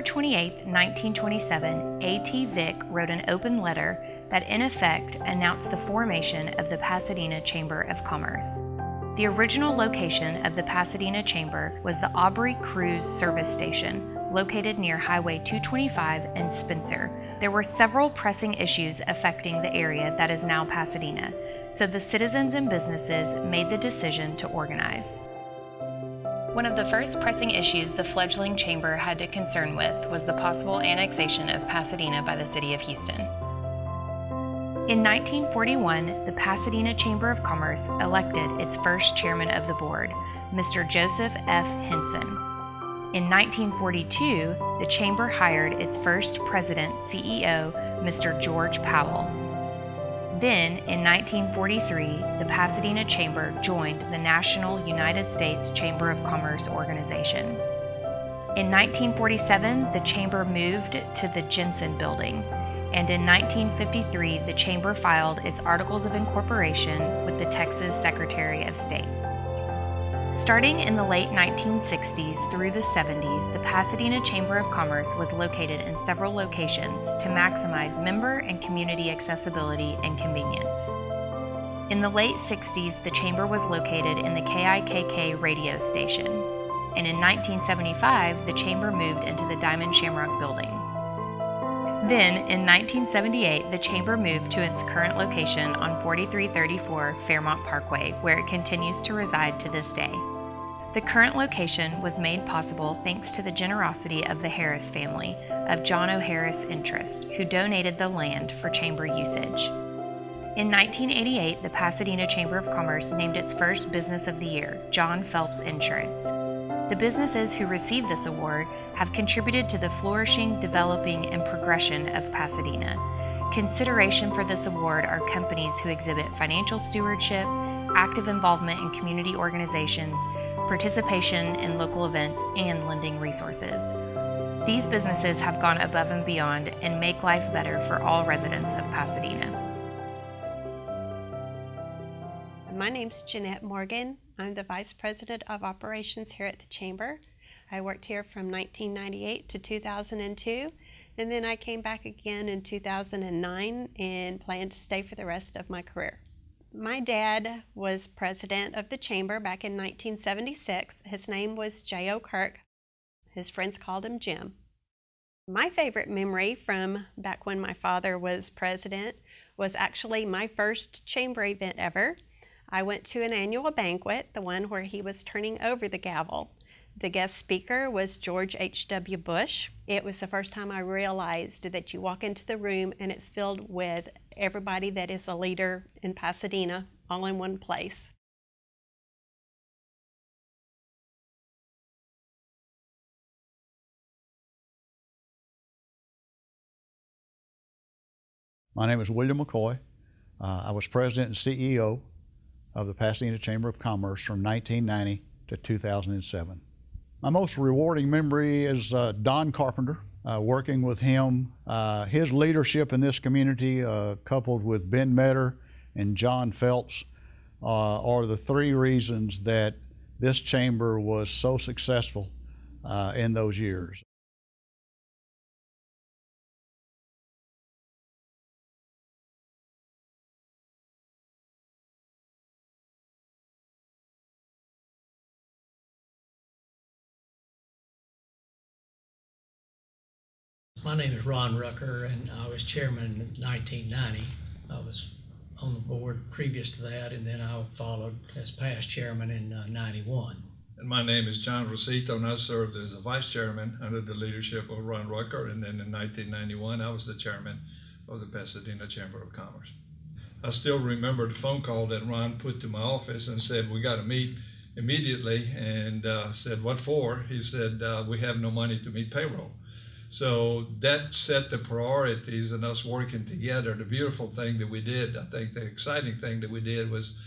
28, 1927, A.T. Vick wrote an open letter that in effect announced the formation of the Pasadena Chamber of Commerce. The original location of the Pasadena Chamber was the Aubrey Cruise Service Station, located near Highway 225 and Spencer. There were several pressing issues affecting the area that is now Pasadena, so the citizens and businesses made the decision to organize. One of the first pressing issues the fledgling chamber had to concern with was the possible annexation of Pasadena by the city of Houston. In 1941, the Pasadena Chamber of Commerce elected its first chairman of the board, Mr. Joseph F. Henson. In 1942, the chamber hired its first president-CEO, Mr. George Powell. Then, in 1943, the Pasadena Chamber joined the National United States Chamber of Commerce organization. In 1947, the chamber moved to the Jensen Building, and in 1953, the chamber filed its Articles of Incorporation with the Texas Secretary of State. Starting in the late 1960s through the 70s, the Pasadena Chamber of Commerce was located in several locations to maximize member and community accessibility and convenience. In the late 60s, the chamber was located in the KIKK radio station, and in 1975, the chamber moved into the Diamond Shamrock building. Then, in 1978, the chamber moved to its current location on 4334 Fairmont Parkway, where it continues to reside to this day. The current location was made possible thanks to the generosity of the Harris family of John O. Harris Interest, who donated the land for chamber usage. In 1988, the Pasadena Chamber of Commerce named its first Business of the Year, John Phelps Insurance. The businesses who received this award have contributed to the flourishing, developing, and progression of Pasadena. Consideration for this award are companies who exhibit financial stewardship, active involvement in community organizations, participation in local events, and lending resources. These businesses have gone above and beyond and make life better for all residents of Pasadena. My name's Jeanette Morgan. I'm the Vice President of Operations here at the Chamber. I worked here from 1998 to 2002, and then I came back again in 2009 and plan to stay for the rest of my career. My dad was president of the Chamber back in 1976. His name was J.O. Kirk. His friends called him Jim. My favorite memory from back when my father was president was actually my first Chamber event ever. I went to an annual banquet, the one where he was turning over the gavel. The guest speaker was George H.W. Bush. It was the first time I realized that you walk into the room and it's filled with everybody that is a leader in Pasadena, all in one place. My name is William McCoy. I was president and CEO of the Pasadena Chamber of Commerce from 1990 to 2007. My most rewarding memory is Don Carpenter. Working with him, his leadership in this community, coupled with Ben Metter and John Phelps, are the three reasons that this chamber was so successful in those years. My name is Ron Rucker, and I was chairman in 1990. I was on the board previous to that, and then I followed as past chairman in 91. And my name is John Rosito, and I served as a vice chairman under the leadership of Ron Rucker, and then in 1991 I was the chairman of the Pasadena Chamber of Commerce. I still remember the phone call that Ron put to my office and said, "We got to meet immediately," and said, "What for?" He said, "We have no money to meet payroll." So that set the priorities and us working together. The beautiful thing that we did, I think the exciting thing that we did was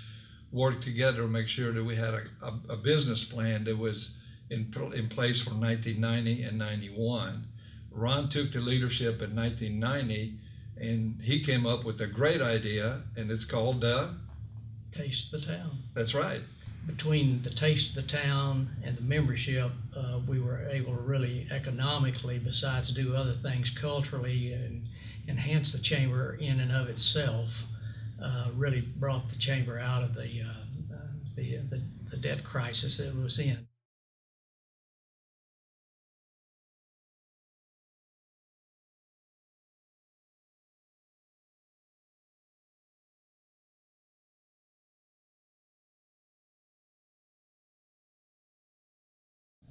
work together to make sure that we had a business plan that was in place for 1990 and 91. Ron took the leadership in 1990 and he came up with a great idea, and it's called Taste the Town. That's right. between the taste of the town and the membership, we were able to really economically, besides do other things culturally and enhance the chamber in and of itself, really brought the chamber out of the debt crisis that it was in.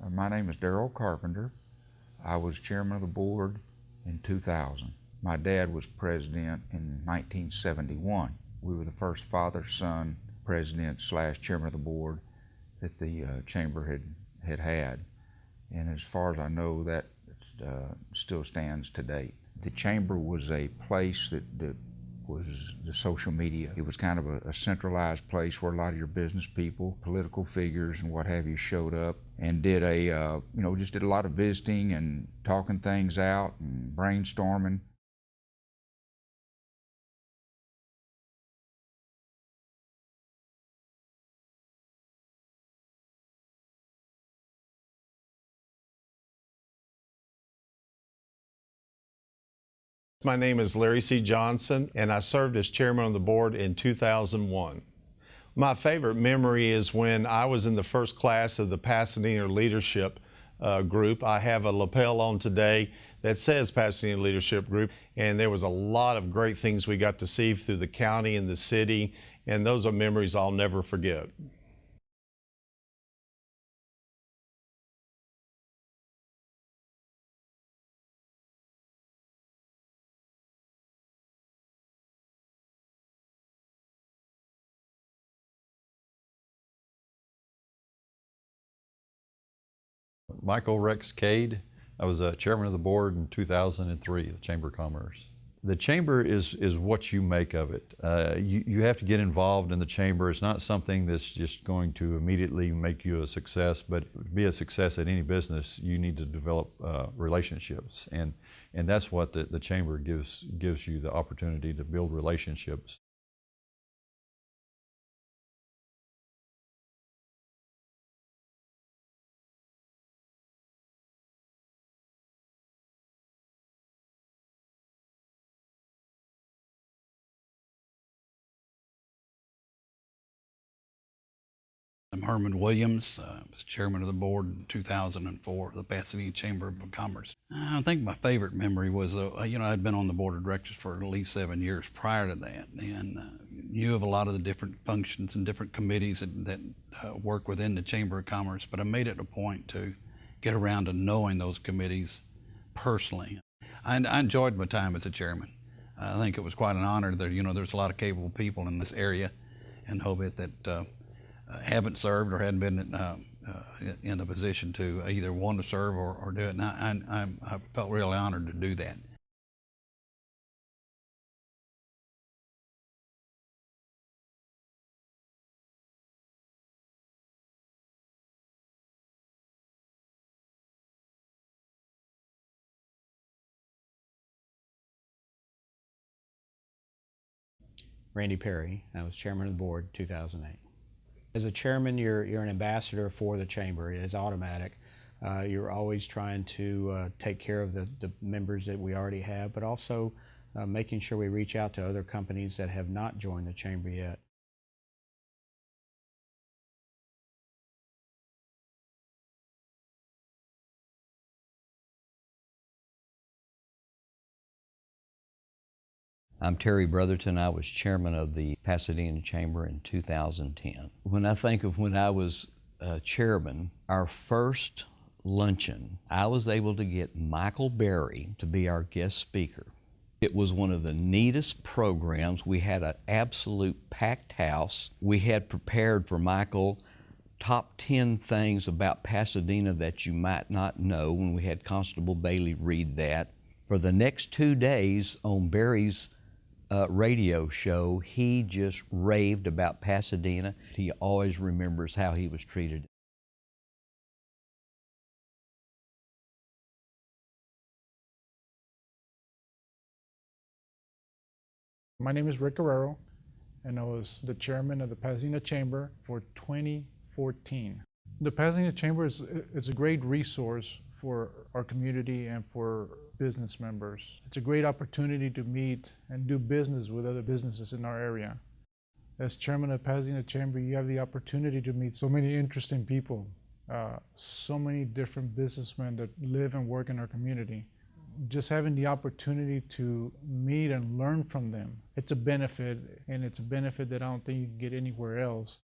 My name is Darrell Carpenter. I was chairman of the board in 2000. My dad was president in 1971. We were the first father-son president / chairman of the board that the chamber had. And as far as I know, that still stands to date. The chamber was a place that was the social media. It was kind of a centralized place where a lot of your business people, political figures and what have you showed up and did just did a lot of visiting and talking things out and brainstorming. My name is Larry C. Johnson, and I served as chairman of the board in 2001. My favorite memory is when I was in the first class of the Pasadena Leadership Group. I have a lapel on today that says Pasadena Leadership Group, and there was a lot of great things we got to see through the county and the city, and those are memories I'll never forget. Michael Rex Cade. I was chairman of the board in 2003 of the Chamber of Commerce. The chamber is what you make of it. You have to get involved in the chamber. It's not something that's just going to immediately make you a success, but to be a success at any business, you need to develop relationships. And that's what the chamber gives you the opportunity to build relationships. I'm Herman Williams. I was chairman of the board in 2004 of the Pasadena Chamber of Commerce. I think my favorite memory was, I'd been on the board of directors for at least 7 years prior to that, and knew of a lot of the different functions and different committees that work within the Chamber of Commerce, but I made it a point to get around to knowing those committees personally. I enjoyed my time as a chairman. I think it was quite an honor that, there's a lot of capable people in this area, and hope it that haven't served or hadn't been in a position to either want to serve or do it. And I felt really honored to do that. Randy Perry. I was chairman of the board in 2008. As a chairman, you're an ambassador for the chamber. It's automatic. You're always trying to take care of the members that we already have, but also making sure we reach out to other companies that have not joined the chamber yet. I'm Terry Brotherton. I was chairman of the Pasadena Chamber in 2010. When I think of when I was chairman, our first luncheon, I was able to get Michael Berry to be our guest speaker. It was one of the neatest programs. We had an absolute packed house. We had prepared for Michael top 10 things about Pasadena that you might not know, when we had Constable Bailey read that. For the next 2 days on Berry's radio show, he just raved about Pasadena. He always remembers how he was treated. My name is Rick Guerrero, and I was the chairman of the Pasadena Chamber for 24 2014. The Pasadena Chamber is a great resource for our community and for business members. It's a great opportunity to meet and do business with other businesses in our area. As chairman of Pasadena Chamber, you have the opportunity to meet so many interesting people, so many different businessmen that live and work in our community. Just having the opportunity to meet and learn from them, it's a benefit, and it's a benefit that I don't think you can get anywhere else.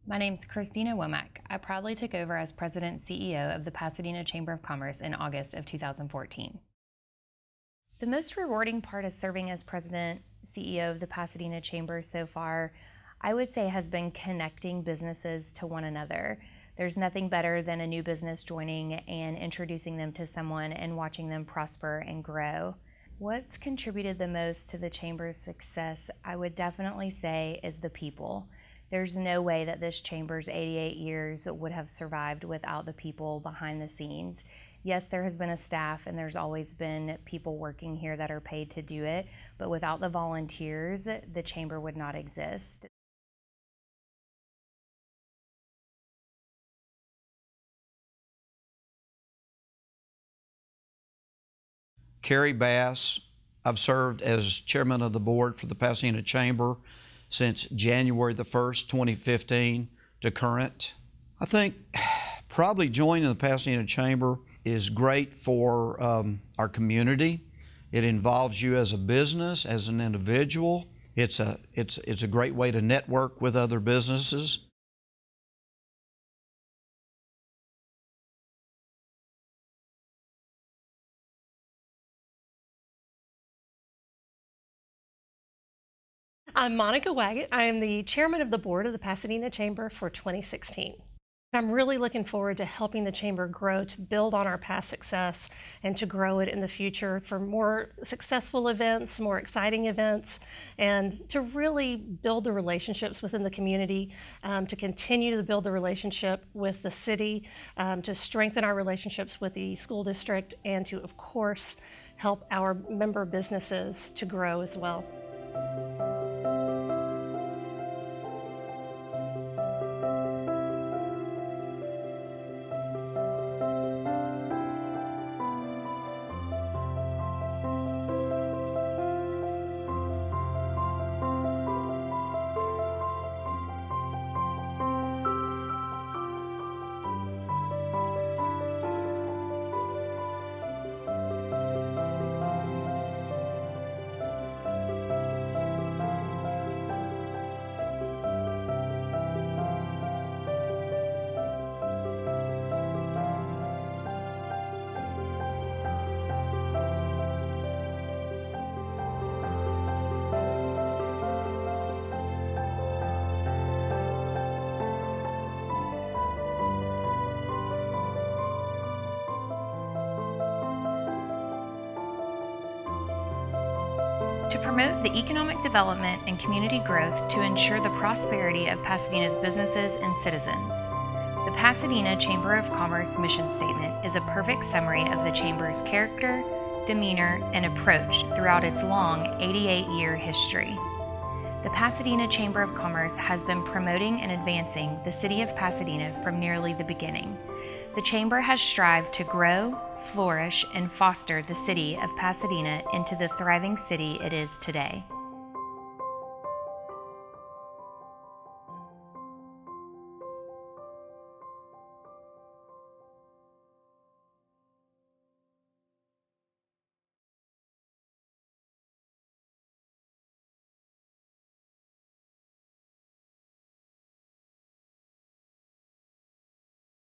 My name's Christina Womack. I proudly took over as President and CEO of the Pasadena Chamber of Commerce in August of 2014. The most rewarding part of serving as President CEO of the Pasadena Chamber so far, I would say, has been connecting businesses to one another. There's nothing better than a new business joining and introducing them to someone and watching them prosper and grow. What's contributed the most to the Chamber's success, I would definitely say, is the people. There's no way that this Chamber's 88 years would have survived without the people behind the scenes. Yes, there has been a staff and there's always been people working here that are paid to do it, but without the volunteers, the Chamber would not exist. Carrie Bass. I've served as chairman of the board for the Pasadena Chamber since January the 1st, 2015 to current. I think probably joining the Pasadena Chamber is great for our community. It involves you as a business, as an individual. It's a great way to network with other businesses. I'm Monica Waggett. I am the chairman of the board of the Pasadena Chamber for 2016. I'm really looking forward to helping the Chamber grow, to build on our past success, and to grow it in the future for more successful events, more exciting events, and to really build the relationships within the community, to continue to build the relationship with the city, to strengthen our relationships with the school district, and to, of course, help our member businesses to grow as well. To promote the economic development and community growth to ensure the prosperity of Pasadena's businesses and citizens. The Pasadena Chamber of Commerce mission statement is a perfect summary of the Chamber's character, demeanor, and approach throughout its long 88-year history. The Pasadena Chamber of Commerce has been promoting and advancing the city of Pasadena from nearly the beginning. The Chamber has strived to grow, flourish, and foster the city of Pasadena into the thriving city it is today.